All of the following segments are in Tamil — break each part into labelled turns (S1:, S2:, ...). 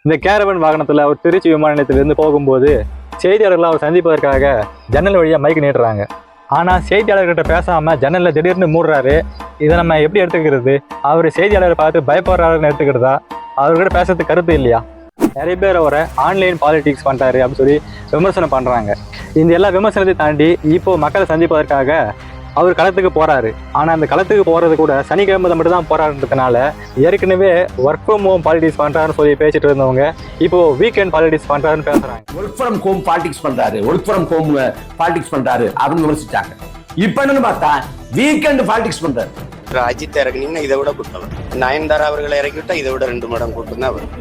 S1: இந்த கேரவன் வாகனத்தில் அவர் திருச்சி விமான நிலையத்திலிருந்து போகும்போது செய்தியாளர்கள் அவர் சந்திப்பதற்காக ஜன்னல் வழியாக மைக் நீட்டுறாங்க. ஆனால் செய்தியாளர்கிட்ட பேசாமல் ஜன்னலில் திடீர்னு மூடுறாரு. இதை நம்ம எப்படி எடுத்துக்கிறது? அவர் செய்தியாளரை பார்த்து பயப்படுறாருன்னு எடுத்துக்கிறதா? அவர்கிட்ட பேசுறதுக்கு கருத்து இல்லையா? நிறைய பேர் அவரை ஆன்லைன் பாலிடிக்ஸ் பண்ணுறாரு அப்படின்னு சொல்லி விமர்சனம் பண்ணுறாங்க. இந்த எல்லா விமர்சனத்தை தாண்டி இப்போது மக்களை சந்திப்பதற்காக அவர் களத்துக்கு போகிறாரு. ஆனால் அந்த களத்துக்கு போகிறது கூட சனிக்கிழமை மட்டும் தான் போகிறாருன்றதுனால ஏற்கனவே ஒர்க் ஃப்ரம் ஹோம் பாலிடிக்ஸ் பண்ணுறாருன்னு சொல்லி பேசிட்டு இருந்தவங்க இப்போது வீக்கெண்ட் பாலிடிக்ஸ் பண்ணுறாருன்னு பேசுகிறாங்க.
S2: ஒர்க் ஃப்ரம் ஹோம் பாலிடிக்ஸ் பண்ணுறாரு, ஒர்க் ஃப்ரம் ஹோம் பாலிடிக்ஸ் பண்ணுறாரு அப்படின்னு விமர்சிச்சாங்க. இப்போ என்னன்னு பார்த்தா வீக்கெண்ட் பாலிடிக்ஸ் பண்ணுறாரு.
S3: அஜித் இறக்குனீங்கன்னா இதை விட கூட்டம், நயன்தாரா அவர்களை இறக்கிவிட்டா இதை விட 2 மடங்கு கூட்டம் தான் வரும்.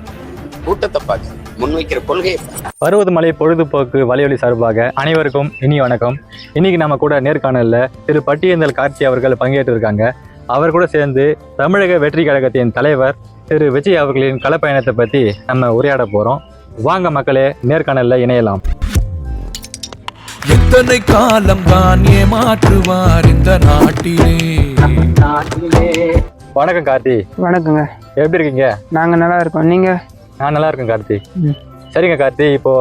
S3: கூட்டத்தை பார்க்க முன்வைக்கிற கொள்கையை.
S1: பருவதமலை பொழுதுபோக்கு வலையொலி சார்பாக அனைவருக்கும் இனி வணக்கம். இன்னைக்கு நம்ம கூட நேர்காணலில் திரு பட்டியேந்தல் கார்த்தி அவர்கள் பங்கேற்றிருக்காங்க. அவர் கூட சேர்ந்து தமிழக வெற்றி கழகத்தின் தலைவர் திரு விஜய் அவர்களின் களப்பயணத்தை பற்றி நம்ம உரையாட போகிறோம். வாங்க மக்களே, நேர்காணலில் இணையலாம்.
S4: எத்தனை காலம் தான் ஏமாற்றுவார் இந்த நாட்டிலே.
S1: வணக்கம் கார்த்தி.
S5: வணக்கங்க.
S1: எப்படி இருக்கீங்க?
S5: நாங்கள் நல்லா இருக்கோம். நீங்கள்?
S1: நான் நல்லா இருக்கேன் கார்த்தி. சரிங்க கார்த்தி, இப்போ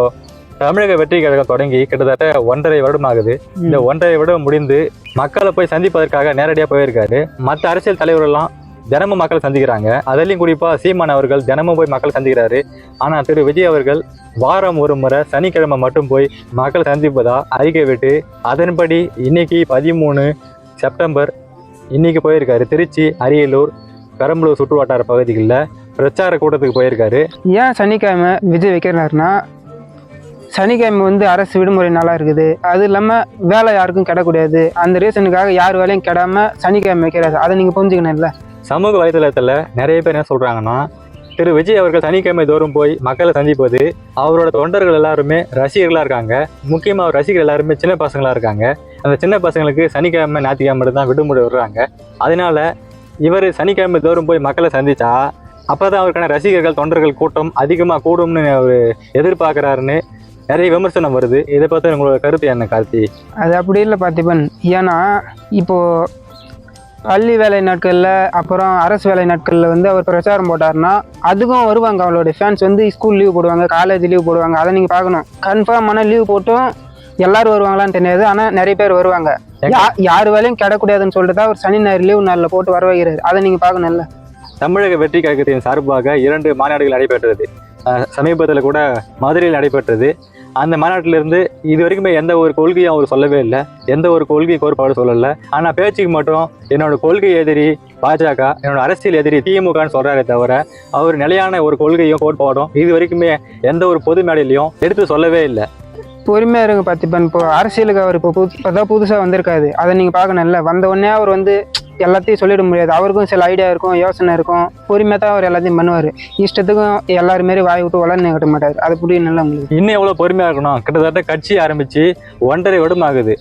S1: தமிழக வெற்றி கழகம் தொடங்கி கிட்டத்தட்ட 1.5 வருடம் ஆகுது. இந்த 1.5 வருடம் முடிந்து மக்களை போய் சந்திப்பதற்காக நேரடியாக போயிருக்காரு. மற்ற அரசியல் தலைவர்கள்லாம் தினமும் மக்களை சந்திக்கிறாங்க. அதிலையும் குறிப்பாக சீமான் அவர்கள் தினமும் போய் மக்களை சந்திக்கிறாரு. ஆனால் திரு விஜய் அவர்கள் வாரம் ஒரு முறை சனிக்கிழமை மட்டும் போய் மக்களை சந்திப்பதா அறிக்கை விட்டு அதன்படி இன்னைக்கு 13 செப்டம்பர் இன்னைக்கு போயிருக்காரு. திருச்சி, அரியலூர், பெரம்பலூர் சுற்று வட்டார பகுதிகளில் பிரச்சார கூட்டத்துக்கு போயிருக்காரு.
S5: ஏன் சனிக்கிழமை விஜய் வைக்கிறாருன்னா, சனிக்கிழமை வந்து அரசு விடுமுறை நாளாக இருக்குது. அது இல்லாமல் வேலை யாருக்கும் கிடக்கூடாது. அந்த ரீசனுக்காக யார் வேலையும் கிடாமல் சனிக்கிழமை வைக்கிறாரு. அதை நீங்கள் புரிஞ்சுக்கணும் இல்லை?
S1: சமூக வலைதளத்தில் நிறைய பேர் என்ன சொல்கிறாங்கன்னா, திரு விஜய் அவர்கள் சனிக்கிழமை தோறும் போய் மக்களை சந்திப்பது அவரோட தொண்டர்கள் எல்லாருமே ரசிகர்களாக இருக்காங்க. முக்கியமாக அவர் ரசிகர்கள் எல்லாருமே சின்ன பசங்களாக இருக்காங்க. அந்த சின்ன பசங்களுக்கு சனிக்கிழமை ஞாயிற்றுக்கிழமை தான் விடுமுறை விடுறாங்க. அதனால இவர் சனிக்கிழமை தோறும் போய் மக்களை சந்திச்சா அப்போதான் அவருக்கான ரசிகர்கள் தொண்டர்கள் கூட்டம் அதிகமாக கூடும்னு அவர் எதிர்பார்க்குறாருன்னு நிறைய விமர்சனம் வருது. இதை பற்றி உங்களோட கருத்து என்ன கார்த்தி?
S5: அது அப்படி இல்லை பார்த்திபன். ஏன்னா இப்போது பள்ளி வேலை நாட்களில் அப்புறம் அரசு வேலை நாட்களில் வந்து அவர் பிரச்சாரம் போட்டார்னா அதுக்கும் வருவாங்க. அவளோட ஃபேன்ஸ் வந்து ஸ்கூல் லீவ் போடுவாங்க, காலேஜ் லீவ் போடுவாங்க. அதை நீங்கள் பார்க்கணும். கன்ஃபார்மான லீவ் போட்டும் எல்லாரும் வருவாங்களான்னு தெரியாது. ஆனால் நிறைய பேர் வருவாங்க. யார் வேலையும் கிடக்கூடாதுன்னு சொல்லிட்டு தான் அவர் சனி ஞாயிறு லீவ் நாளில் போட்டு வர வைக்கிறாரு. அதை நீங்கள் பார்க்கணும்ல.
S1: தமிழக வெற்றி கழகத்தின் சார்பாக 2 மாநாடுகள் நடைபெற்றது. சமீபத்தில் கூட மதுரையில் நடைபெற்றது. அந்த மாநாட்டிலிருந்து இது வரைக்குமே எந்த ஒரு கொள்கையும் அவர் சொல்லவே இல்லை. எந்த ஒரு கொள்கை கோட்பாடு சொல்லலை. ஆனால் பேச்சுக்கு மட்டும் என்னோட கொள்கை எதிரி பாஜக, என்னோட அரசியல் எதிரி திமுகன்னு சொல்கிறாரே தவிர அவர் நிலையான ஒரு கொள்கையும் கோட்பாடும் இது வரைக்குமே எந்த ஒரு பொது மேடையிலையும் எடுத்து சொல்லவே இல்லை.
S5: பொறுமையாக இருங்க பார்த்திபன். இப்போ அரசியலுக்கு அவர் இப்போதான் புதுசாக வந்திருக்காது. அதை நீங்கள் பார்க்கணும்ல. வந்த உடனே அவர் வந்து எல்லாத்தையும் சொல்லிட முடியாது. அவருக்கும் சில ஐடியா இருக்கும், யோசனை இருக்கும். பொறுமையாக தான் அவர் எல்லாத்தையும் பண்ணுவார். இஷ்டத்துக்கும் எல்லாருமாரி வாய் விட்டு வளர்ந்து கட்ட மாட்டார். அது புரியும் நல்லா உங்களுக்கு.
S1: இன்னும் எவ்வளோ பொறுமையாக இருக்கணும்? கிட்டத்தட்ட கட்சி ஆரம்பித்து 1.5 வருடம் ஆகுது.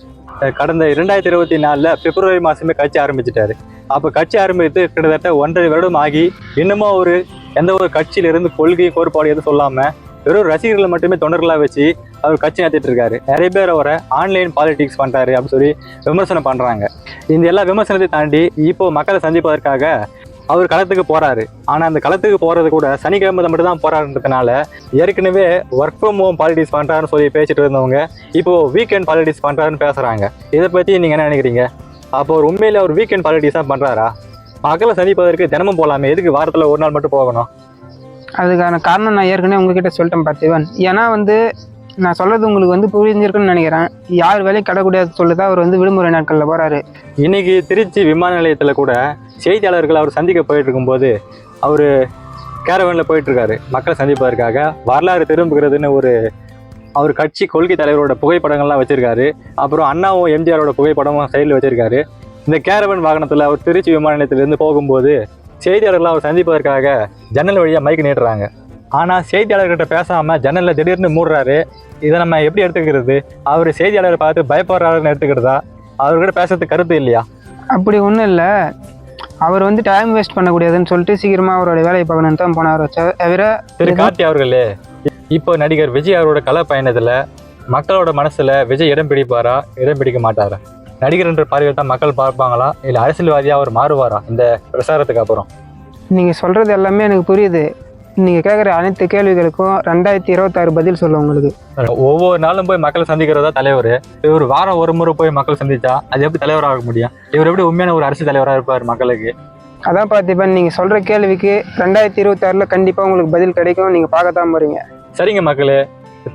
S1: கடந்த 2024 பிப்ரவரி மாதமே கட்சி ஆரம்பிச்சிட்டாரு. அப்போ கட்சி ஆரம்பித்து கிட்டத்தட்ட 1.5 வருடம் ஆகி இன்னமும் அவர் எந்த ஒரு கட்சியிலிருந்து கொள்கை கோட்பாடு எதுவும் சொல்லாமல் வெறும் ரசிகர்களை மட்டுமே தொண்டர்களாக வச்சு அவர் கட்சி நடத்திட்டு இருக்காரு. நிறைய பேர் அவரை ஆன்லைன் பாலிடிக்ஸ் பண்ணுறாரு அப்படின்னு சொல்லி விமர்சனம் பண்ணுறாங்க. இந்த எல்லா விமர்சனத்தை தாண்டி இப்போ மக்களை சந்திப்பதற்காக அவர் களத்துக்கு போகிறாரு. ஆனால் அந்த களத்துக்கு போகிறது கூட சனிக்கிழமை மட்டும் தான் போகிறாருன்றதுனால ஏற்கனவே ஒர்க் ஃப்ரம் ஹோம் பாலிடிக்ஸ் பண்ணுறாருன்னு சொல்லி பேசிட்டு இருந்தவங்க இப்போது வீக்கெண்ட் பாலிடிக்ஸ் பண்ணுறாருன்னு பேசுகிறாங்க. இதை பற்றி நீங்கள் என்ன நினைக்கிறீங்க? அப்போ ஒரு உண்மையில் அவர் வீக்கெண்ட் பாலிடிக்ஸ் தான் பண்ணுறாரா? மக்களை சந்திப்பதற்கு தினமும் போகலாமே, எதுக்கு வாரத்தில் ஒரு நாள் மட்டும் போகணும்?
S5: அதுக்கான காரணம் நான் ஏற்கனவே உங்ககிட்ட சொல்லிட்டேன் பார்த்திபன். ஏன்னா வந்து நான் சொல்கிறது உங்களுக்கு வந்து புரிஞ்சிருக்குன்னு நினைக்கிறேன். யார் வேலையும் கிடக்கூடாது சொல்லிதான் அவர் வந்து விடுமுறை நாட்களில் போகிறாரு.
S1: இன்னைக்கு திருச்சி விமான நிலையத்தில் கூட செய்தியாளர்கள் அவர் சந்திக்க போயிட்டு இருக்கும்போது அவர் கேரவனில் போயிட்டுருக்காரு மக்களை சந்திப்பதற்காக. வரலாறு திரும்புகிறதுன்னு அவர் கட்சி கொள்கை தலைவரோட புகைப்படங்கள்லாம் வச்சுருக்காரு. அப்புறம் அண்ணாவும் எம்ஜிஆரோட புகைப்படமும் சைடில் வச்சுருக்காரு. இந்த கேரவன் வாகனத்தில் அவர் திருச்சி விமான நிலையத்திலேருந்து போகும்போது செய்தியாளர்கள் அவர் சந்திப்பதற்காக ஜன்னல் வழியாக மைக் நீட்டுறாங்க. ஆனால் செய்தியாளர்கிட்ட பேசாமல் ஜன்னலில் திடீர்னு மூடுறாரு. இதை நம்ம எப்படி எடுத்துக்கிறது? அவர் செய்தியாளரை பார்த்து பயப்படுறாருன்னு எடுத்துக்கிறதா? அவர்கிட்ட பேசுறதுக்கு கருத்து இல்லையா?
S5: அப்படி ஒன்றும் இல்லை. அவர் வந்து டைம் வேஸ்ட் பண்ணக்கூடாதுன்னு சொல்லிட்டு சீக்கிரமாக அவரோட வேலையை பார்க்கணுன்னு தான் போனார். தவிர
S1: திரு கார்த்தி அவர்களே, இப்போ நடிகர் விஜய் அவரோட கலை பயணத்தில் மக்களோட மனசில் விஜய் இடம் பிடிப்பாரா, இடம் பிடிக்க மாட்டாரா? நடிகர் என்ற பார்வையில் தான் மக்கள் பார்ப்பாங்களா, இல்லை அரசியல்வாதியாக அவர் மாறுவாரா இந்த பிரசாரத்துக்கு அப்புறம்?
S5: நீங்கள் சொல்கிறது எல்லாமே எனக்கு புரியுது. நீங்கள் கேட்குற அனைத்து கேள்விகளுக்கும் 2026 பதில் சொல்லும் உங்களுக்கு.
S1: ஒவ்வொரு நாளும் போய் மக்களை சந்திக்கிறதா தலைவர். இவர் வாரம் ஒரு முறை போய் மக்கள் சந்திச்சா அது எப்படி தலைவராக முடியும்? இவர் எப்படி உண்மையான ஒரு அரசு தலைவராக இருப்பார் மக்களுக்கு?
S5: அதான் பார்த்திபன், நீங்கள் சொல்கிற கேள்விக்கு 2026 கண்டிப்பாக உங்களுக்கு பதில் கிடைக்கும். நீங்கள் பார்க்கத்தான் போகிறீங்க.
S1: சரிங்க மக்களே,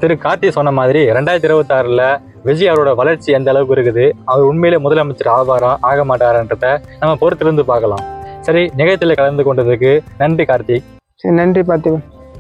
S1: திரு கார்த்தி சொன்ன மாதிரி 2026 விஜய் அவரோட வளர்ச்சி எந்த அளவுக்கு இருக்குது, அவர் உண்மையிலே முதலமைச்சர் ஆவாரா ஆக மாட்டாரான்றத நம்ம பொறுத்திருந்து பார்க்கலாம். சரி, நிகழ்ச்சியில் கலந்து கொண்டதுக்கு நன்றி கார்த்திக்.
S5: சரி, நன்றி பார்த்திபன்.